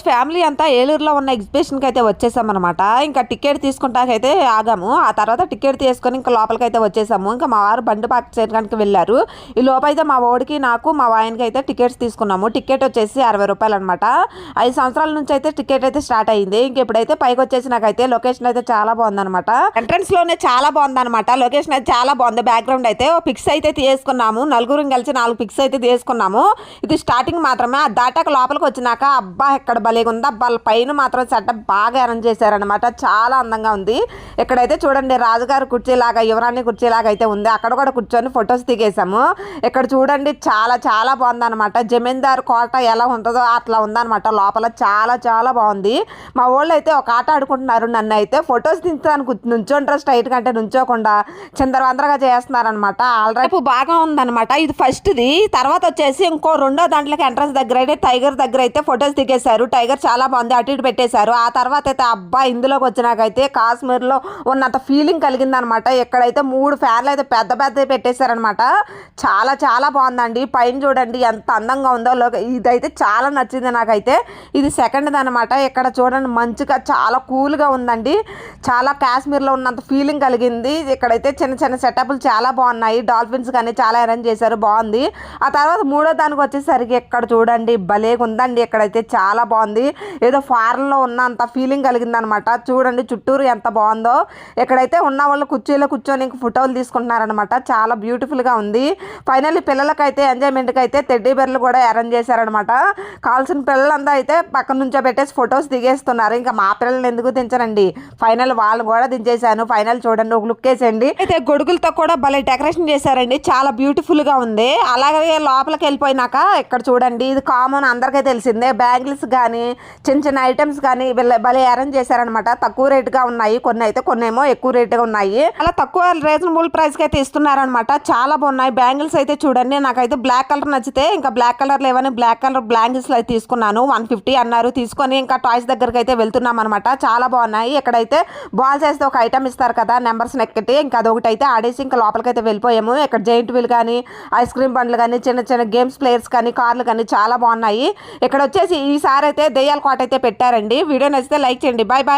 Family అంతా ఏలూరులో ఉన్న ఎగ్జిబిషన్కి అయితే వచ్చేసామన్నమాట. ఇంకా టికెట్ తీసుకుంటాకైతే ఆగాము. ఆ తర్వాత టికెట్ తీసుకొని ఇంకా లోపలికి అయితే వచ్చేసాము. ఇంకా మా వారు బండి పార్క్ చేయడానికి వెళ్ళారు. ఈ లోపైతే మా ఓడికి నాకు మా వాయనకి అయితే టికెట్స్ తీసుకున్నాము. టికెట్ వచ్చేసి 60 రూపాయలు అనమాట. 5 సంవత్సరాల నుంచి అయితే టికెట్ అయితే స్టార్ట్ అయ్యింది. ఇంక ఇప్పుడైతే పైకి వచ్చేసి నాకైతే లొకేషన్ అయితే చాలా బాగుందనమాట. ఎంట్రన్స్ లోనే చాలా బాగుందనమాట. లొకేషన్ అయితే చాలా బాగుంది. బ్యాక్గ్రౌండ్ అయితే పిక్స్ అయితే తీసుకున్నాము. నలుగురు కలిసి 4 పిక్స్ అయితే తీసుకున్నాము. ఇది స్టార్టింగ్ మాత్రమే. ఆ దాటాక లోపలికి వచ్చినాక అబ్బా ఎక్కడ భలేగా ఉంది. అబ్బా పైన మాత్రం సెటప్ బాగా అరేంజ్ చేశారనమాట. చాలా అందంగా ఉంది. ఇక్కడైతే చూడండి రాజుగారు కుర్చీలాగా యువరాణి కుర్చీలాగా అయితే ఉంది. అక్కడ కూడా కూర్చొని ఫొటోస్ దిగేసాము. ఇక్కడ చూడండి చాలా చాలా బాగుందన్నమాట. జమీందారు కోట ఎలా ఉంటుందో అట్లా ఉందన్నమాట. లోపల చాలా చాలా బాగుంది. మా వాళ్ళు అయితే ఒక ఆట ఆడుకుంటున్నారు. నన్ను అయితే ఫొటోస్ దించడానికి నుంచోంటారు స్ట్రైట్ గా అంటే నుంచోకుండా చిందరవందరగా చేస్తున్నారనమాట. ఆల్రెడీ బాగా ఉందన్నమాట. ఇది ఫస్ట్ది. తర్వాత వచ్చేసి ఇంకో రెండో దాంట్లోకి ఎంట్రన్స్ దగ్గర అయితే టైగర్ దగ్గర అయితే ఫొటోస్ దిగేశారు. టైగర్ చాలా బాగుంది. అటు ఇటు పెట్టేశారు. ఆ తర్వాత అయితే అబ్బా ఇందులోకి వచ్చినాకైతే కాశ్మీర్లో ఉన్నంత ఫీలింగ్ కలిగిందనమాట. ఇక్కడైతే 3 ఫ్యాన్లు అయితే పెద్ద పెద్ద పెట్టేశారనమాట. చాలా చాలా బాగుందండి. పైన చూడండి ఎంత అందంగా ఉందో. ఇదైతే చాలా నచ్చింది నాకైతే. ఇది సెకండ్ది అనమాట. ఇక్కడ చూడండి మంచిగా చాలా కూల్గా ఉందండి. చాలా కాశ్మీర్లో ఉన్నంత ఫీలింగ్ కలిగింది. ఇక్కడైతే చిన్న చిన్న సెటప్లు చాలా బాగున్నాయి. డాల్ఫిన్స్ కానీ చాలా అరేంజ్ చేశారు. బాగుంది. ఆ తర్వాత మూడో దానికి వచ్చేసరికి ఇక్కడ చూడండి భలేగా ఉందండి. ఇక్కడైతే చాలా బాగుంది. ఏదో ఫారెన్లో ఉన్నంత ఫీలింగ్ కలిగిందనమాట. చూడండి చుట్టూరు ఎంత బాగుందో. ఇక్కడైతే ఉన్న వాళ్ళు కుర్చీలో కూర్చొని ఇంక ఫోటోలు తీసుకుంటున్నారనమాట. చాలా బ్యూటిఫుల్గా ఉంది. ఫైనల్లీ పిల్లలకైతే ఎంజాయ్మెంట్కి అయితే టెడ్డీ బెర్లు కూడా అరేంజ్ చేశారనమాట. కావాల్సిన పిల్లలంతా అయితే పక్కన నుంచో పెట్టేసి ఫొటోస్ దిగేస్తున్నారు. ఇంకా మా పిల్లల్ని ఎందుకు దించరండి. ఫైనల్ వాళ్ళు కూడా దించేశాను. ఫైనల్ చూడండి ఒక లుక్ వేసేయండి. అయితే గొడుగులతో కూడా భలే డెకరేషన్ చేశారండి. చాలా బ్యూటిఫుల్గా ఉంది. అలాగే లోపలికి వెళ్ళిపోయినాక ఇక్కడ చూడండి ఇది కామన్ అందరికీ తెలిసిందే. బ్యాంగిల్స్ కానీ చిన్న చిన్న ఐటమ్స్ కానీ భలే అరేంజ్ చేశారనమాట. తక్కువ రేటుగా ఉన్నాయి. కొన్ని ఏమో ఎక్కువ రేటుగా ఉన్నాయి. అలా తక్కువ రీజనబుల్ ప్రైస్ కి అయితే ఇస్తున్నారనమాట. చాలా బాగున్నాయి. బ్యాంగిల్స్ అయితే చూడండి నాకైతే బ్లాక్ కలర్ నచ్చితే ఇంకా బ్లాక్ కలర్ లేవని బ్లాక్ కలర్ బ్యాంగిల్స్ అయితే తీసుకున్నాను. 150 అన్నారు. తీసుకొని ఇంకా టాయ్స్ దగ్గరికి అయితే వెళ్తున్నాం అనమాట. చాలా బాగున్నాయి. ఇక్కడైతే బాల్స్ వేస్తే ఒక ఐటమ్ ఇస్తారు కదా నెంబర్స్ నెక్కటి ఇంకా అదొకటి అయితే ఆడేసి ఇంకా లోపలికి అయితే వెళ్ళిపోయాము. ఇక్కడ జైంట్ వీల్ కానీ ఐస్ క్రీమ్ బండ్లు కానీ చిన్న చిన్న గేమ్స్ ప్లేయర్స్ కానీ కార్లు కానీ చాలా బాగున్నాయి. ఇక్కడ వచ్చేసి ఈసారి అయితే దెయ్యాల కోట అయితే పెట్టారండి. వీడియో నచ్చితే లైక్ చేయండి. Bye bye.